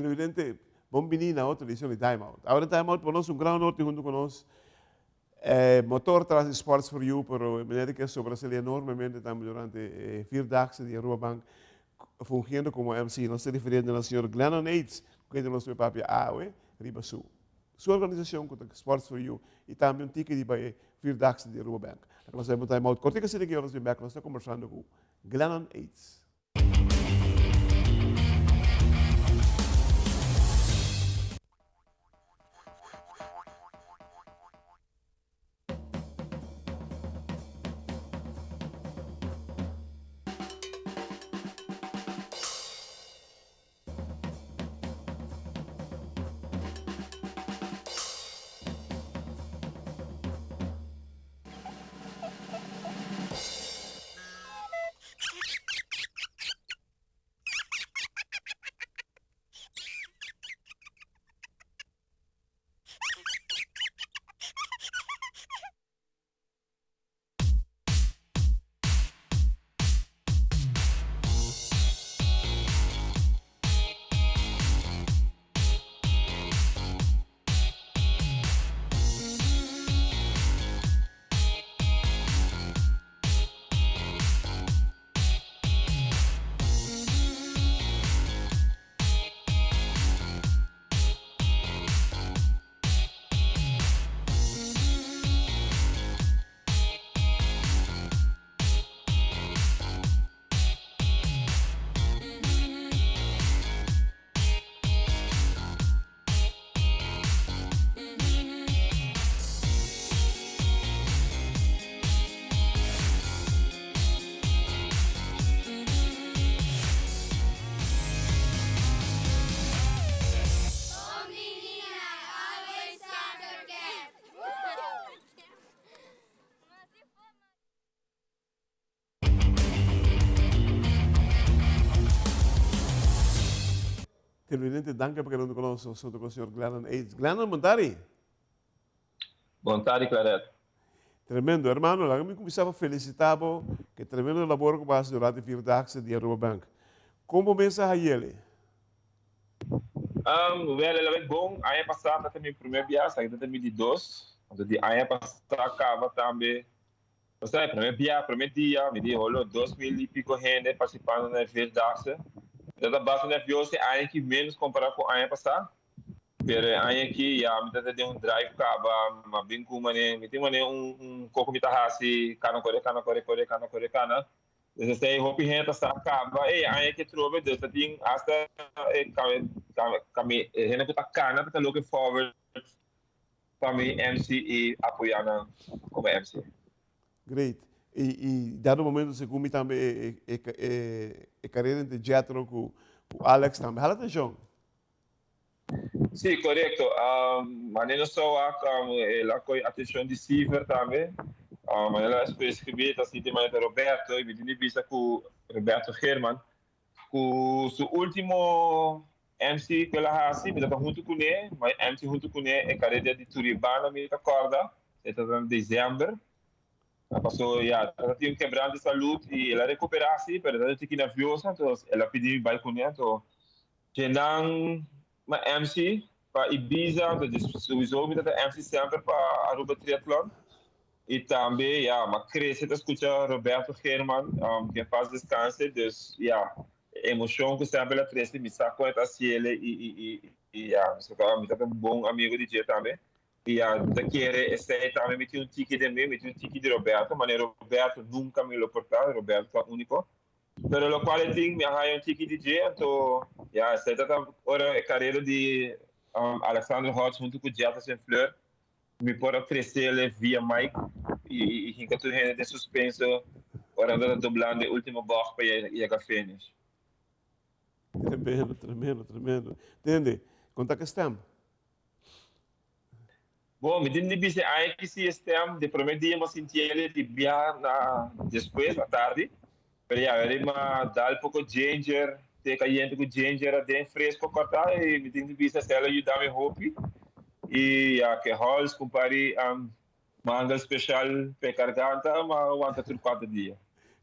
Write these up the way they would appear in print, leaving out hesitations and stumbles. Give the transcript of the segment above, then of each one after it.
televidente, bom venir na outra edição de Time Out. Agora Time Out, conosco um grande norte junto conosco. Motor traz Sports for You, pero maneira que isso Brasília enormemente também durante Vierdaagse de Rabobank, fungindo como MC. Nós se referimos ao senhor Glennon Yates, que é o nosso papi Awe, Riba Sul. Sua organização, Sports for You, e também um ticket de Vierdaagse de Rabobank. Nós vamos Time Out. Corte que se liga, nós vamos back, nós estamos conversando com Glennon Yates. Televidente, danke por querendo conosco, sou com o senhor Glennon Yates. Glennon, bom tarde. Bom tarde, Claret. Tremendo, hermano. Lá me começava a felicitar que tremendo labor que faz durante a Vierdaagse de Rabobank. Como pensa ele? Ele é bom. Ano passado também primeiro viagem, em 2022. Então, de ano passado acaba também. Você primeiro dia, me deu 2.000 e pico gente participando na Vierdaagse. Eu estava bastante nervioso, ano que menos comparado com o ano passado. Pero ano aqui, me tem drive acaba, mas bem como me tem coco me tá assim, cana. Então, hopi gente está acaba, ano que trouxe, Deus tem hasta kami gente que tá cana, tá looking forward para mim MC e apoiando como MC. Great. E dado momento se come também a carreira de teatro com Alex também. Fala atenção. Sim, correto. Mas não só ela com atenção de Silver também. Mas ela escreveu assim de maneira Roberto, e me vista com Roberto Herman, com o seu último MC que ela faz, me dá junto com ele, mas MC junto com ele é carreira de Turibana, me acorda, está em dezembro. Passou, tinha quebrado de saúde e ela recuperasse, mas ela tinha nerviosa, então ela pediu vai com ele, então tinha uma MC para Ibiza, então resolve que MC sempre para Aruba Triathlon. E também, uma crescente escuta Roberto Herman, que faz descanso, então, emoção que sempre ela traz, me saco assim ele me é um bom amigo de dia também. E da querer esse também me tinha um ticket de mim, me tinha um ticket de Roberto, mas Roberto nunca me lo portava, Roberto é único. Pero lo qual tem me arranha um ticket de dia, então, essa é a carreira de Alexandre Hodge junto com o Jefferson Fleur. Me pode oferecer ele via Mike e enquanto ele de suspenso, ora dublando o último bloco para ir a finish. Tremendo. Entende? Conta que estamos. Bom, me disse aí que se estamos, de primeiro dia, eu senti ele de viajar depois, à tarde, para ele me dar um pouco de ginger, ter caindo com ginger dentro fresco cortar e me disse se ela ajudar me roupa. E que Halls compare manga especial para garganta, mas aguenta por 4 dias.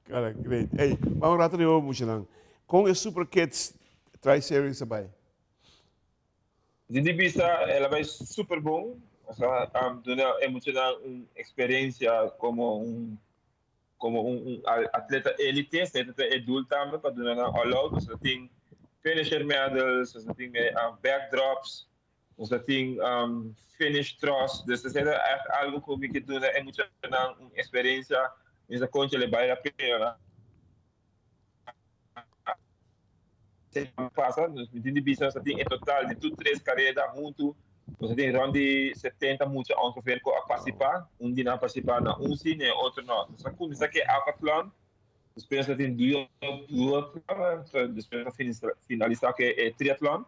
Cara, great. Ei, vamos lá de novo, Muxilang. Com o Super Kids Tri-Series sabay? De vista, ela vai super bom. O sea, é muito uma experiência como um atleta elite, atleta adulto também, para dar all-out. Você tem finisher medals, você tem backdrops, você tem finish thrusts. Dus é algo que é muito uma experiência, essa conta ele vai a pena. Passa, de vista, você tem em total de tudo três carreiras junto. Você tem rond de 70 muitos ongeveer a participar. Dia não participar na sim, e outro não. Então, como isso aqui é hackathon, depois você tem duas, depois finalizar que é triatlon,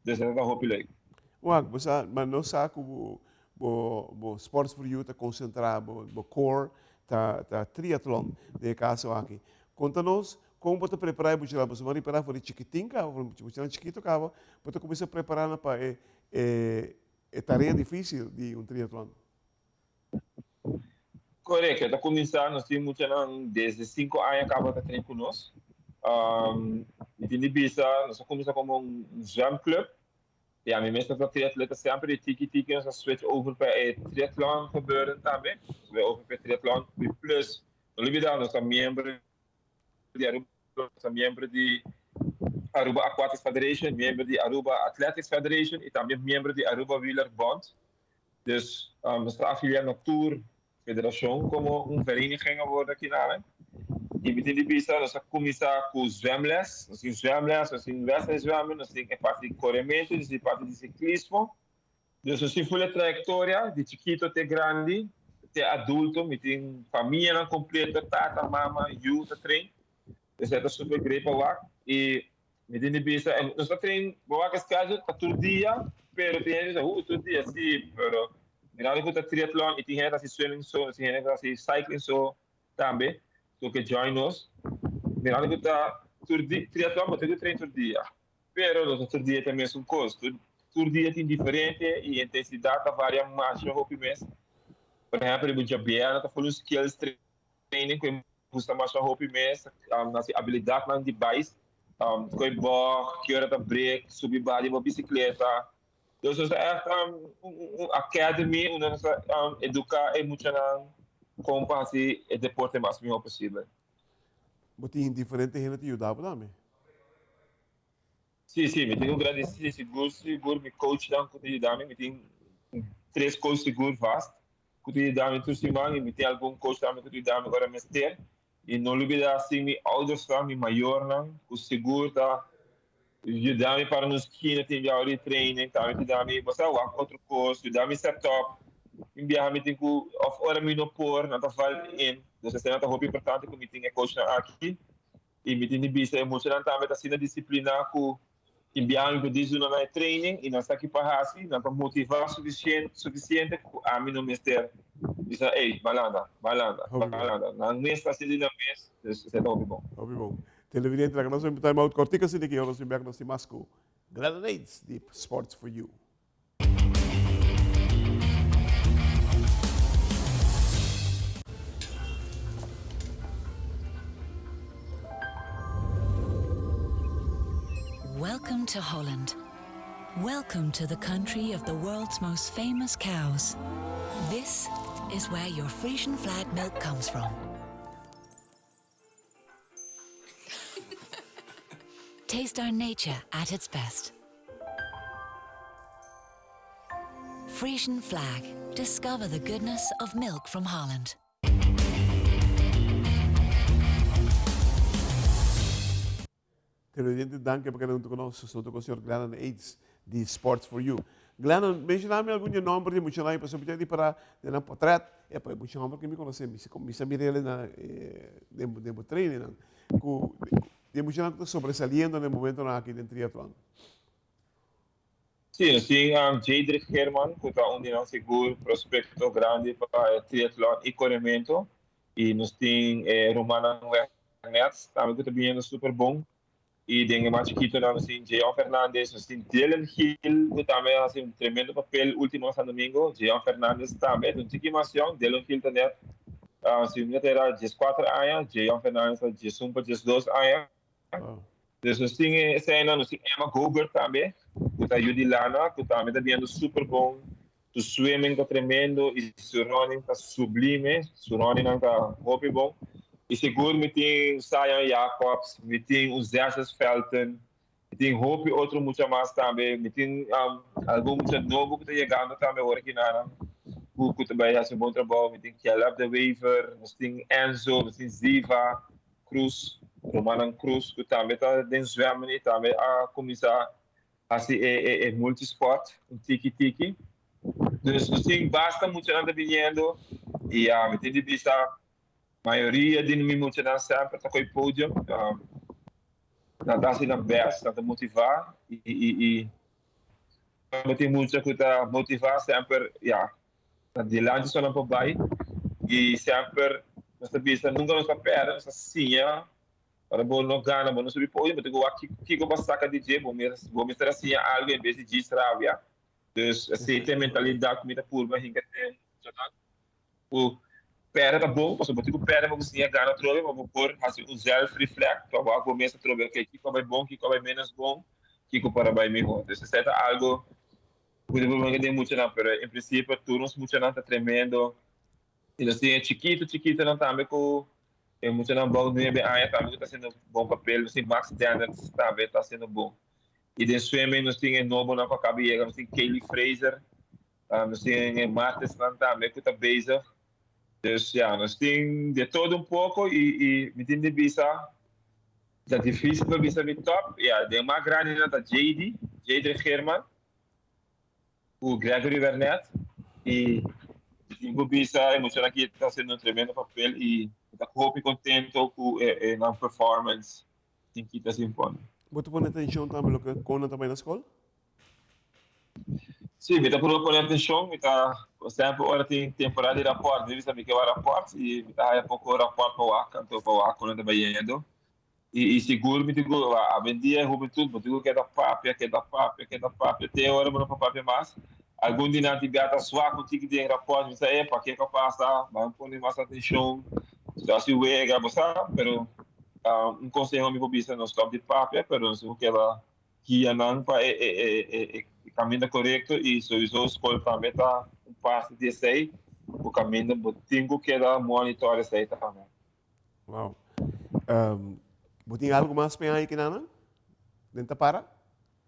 dus dat is hoop leuk. Wag, mas não sabe o Sports for You está concentrado, o core, tá triatlon, de caso aqui. Conta-nos como você preparar para o você vai preparar para o chiquitinho, você chiquito, você começa a preparar para a tarefa difícil de triatlon. Correto, está começando, nós temos desde 5 anos que acaba de treinar conosco. E tem vista, nós começamos como jump club. Ja, mijn meeste van triatleten sempre die tiki-tiki en switch over bij triathlon gebeuren também. We over bij triathlon plus. Olivia, nós somos membro de Aruba, somos membro de Aruba Aquatics Federation, membro de Aruba Athletics Federation e também membro de Aruba Wheeler Bond. Dus we staan afiliados na Tour Federação como vereniging geworden aqui na E met die pista, nós começamos com zwemles. Nós temos zwemles, nós temos wedstrijd zwemmen, nós temos a parte de corrimento, nós temos a parte de ciclismo. Dus nós temos a trajetória de chiquito até grande, até adulto, nós temos família completa, tata, mama, youth, trein. Dus dat is super great para lá. E met die pista, nós trein, boa que schedule para todo dia, pero tem gente que todo dia sim, pero mirando que o triatlon e tem gente que swimming so, tem gente que cycling so também. Que join us. Mirando que está triatlon, mas tem treino todo dia. Pero os outros dias também são custos. Todo dia tem diferente e a intensidade varia mais no mês. Por exemplo, o Jabiana está falando skills training que custa mais no mês, nas habilidades na device, que bom, que hora tá break, subir body, uma bicicleta. Então, é academy onde nós educar e muito como fazer o deporte mais melhor possível. Mas tem diferentes gente que ajudava também. Sim, me tem grande seguro, me coach dan cotidiano, me tem 3 coaches seguro vast, cotidiano tu semana, me tem algum coach também cotidiano agora mestre, e não olvidar assim, me ouders van, me maior não, o seguro tá, ajudar-me para nos que tem já hora training, tá, me ajudar-me, você outro curso, ajudar-me setup, enviar-me tem que of hora me no por, não tá falando in, dus é uma coisa importante que me tem coach aqui, e me tem de vista emocionante também tá sendo disciplina com enviar para dizer na training e nós aqui para assim, não para motivar suficiente a mim no mestre. Diz, ei, balanda. Não mês assim de mês, isso é bom. Bom. Televidente, nós vamos estar mais cortica assim que nós vamos nós mais com Grenades de Sports for You. Welcome to Holland. Welcome to the country of the world's most famous cows. This is where your Frisian flag milk comes from. Taste our nature at its best. Frisian flag. Discover the goodness of milk from Holland. Televidente, danke porque não conosco, estou com o senhor Glennon Aids de Sports for You. Glennon, mencionar-me algum nome para mencionar, para saber de para na portrait, é para mencionar porque me conhece, me sabe ele na de treino, de mencionar que sobresaliendo no momento na aqui dentro triatlon. Sim, Jadrick Herman, que está um seguro prospecto grande para triatlon e corrimento, e nós temos Romana Wernertz, também que está bem super bom. E tem mais chiquito assim, Jean Fernandes, assim, Dylan Hill, que também assim, tremendo papel último esse domingo. Jean Fernandes também, um tiquimação, Dylan Hill também, assim, era 14 anos, Jean Fernandes 12 anos. Dus nós temos essa nós temos Emma Gobert também, kuta ayudi lana, kuta meta viendo super bom, tu swimming tá tremendo, e su running tá sublime, su running tá hopi bom. E seguro me tem Sion Jacobs, me tem os Zerses Felton, me tem hopi outro muito mais também, me tem algum muito novo que tá chegando também agora aqui na o que também faz um bom trabalho, me tem Caleb de Weaver, me tem Enzo, me tem Ziva, Cruz, Romanan Cruz, que também está dentro do zwemmen e também a começar a ser multisport, um tiki-tiki. Dus assim, basta muito nada vindo e me tem de vista a maioria de mim muito nada sempre está com o pódio, está sendo best, está motivar e tem muito que está motivar sempre, de lá só não vai e sempre nós vista nunca nos perde, nós assim, para bom não ganha, bom não subir pódio, mas eu aqui que eu vou sacar DJ, vou me assim algo em vez de distrair. Dus assim, tem mentalidade que me dá por mas que tem o pera tá bom, posso botar o pera mas assim ganha trove, mas vou pôr assim o self reflect, para o começo trove que vai bom, que vai menos bom, que para vai melhor. Dus é algo que eu tem muito não, pero em princípio turnos muito não tá tremendo. E assim é chiquito não também com é muito não bom, nem bem aí também está sendo bom papel, assim Max Standards também está sendo bom. E de swimming nós temos novo na cabeça, nós temos Kaylee Fraser, nós temos Matheus também que está bezig. Dus nós temos de todo pouco e me tem de vista da difícil para vista de top. De mais grande na JD German, o Gregory Vernet e o vista emocional que está sendo um tremendo papel e está contente com a performance que está se impondo. Você põe atenção também no que Conan também na escola? Sim, me está por atenção, me está sempre hora tem temporada de rapport, me sabe que é o rapport e me está aí pouco rapport para o canto para o Conan também indo e seguro me digo a vendia é tudo, me digo que é da papia, até hora não para papia mais. Algum dia na tibia sua contigo de rapport, me sai para que passa, vai pôr mais atenção, já se uega, você, pero conselho me pobisa no stop de papia, pero não sei o que ela guia não para caminho correto e sowieso a escola também está passo de sei o caminho tenho que ela monitora isso aí também. Wow. Você tem algo mais para aí que não? Dentro para?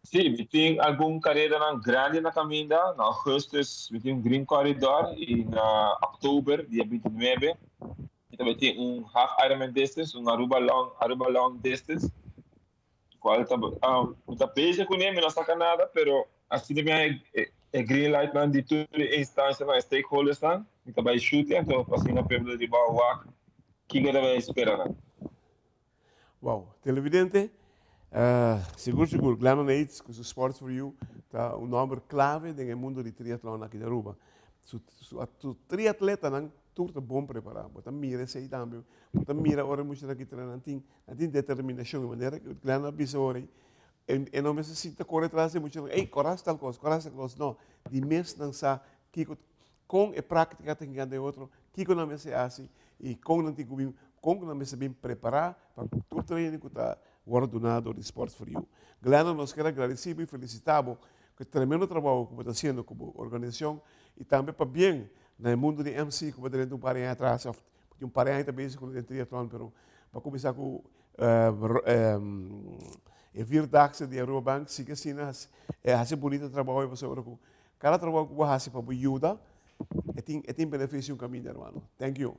Sim, tem alguma carreira grande na caminho, na agosto tem um green corridor e na outubro dia 29 também tem half Ironman distance, Aruba long distance. Qual está basic com ele, não saca nada, pero assim também é green light na de toda instância na stakeholders na, então vai shooting, então assim na perda de bawa, que ainda vai esperar. Wow, televidente, seguro, Glennon Aids, com o Sports for You, tá um nome clave no mundo de triatlon aqui da Aruba. O triatleta não tudo bom preparado, você mira isso aí também, você mira a hora muito aqui treinando, tem determinação de maneira que o Glennon avisa hora e não necessita correr atrás de muito, ei, corre tal coisa, não, de mês não sabe que com a prática tem que andar outro, que não me se assim e com não tem que não me se bem preparar para o treino que está ordenado de Sports for You. Glennon nos quer agradecer e felicitamos que tremendo trabalho que está fazendo como organização e também para bem no mundo de MC, como dentro de um parente atrás, porque um parente também se conhece triatlon, pero para começar com Virdaxe de Aruba Bank, sim que assim, é bonito trabalho, você agora com cada trabalho que você faz para ajudar, tem benefício no caminho, irmão. Thank you.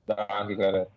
Danke, cara.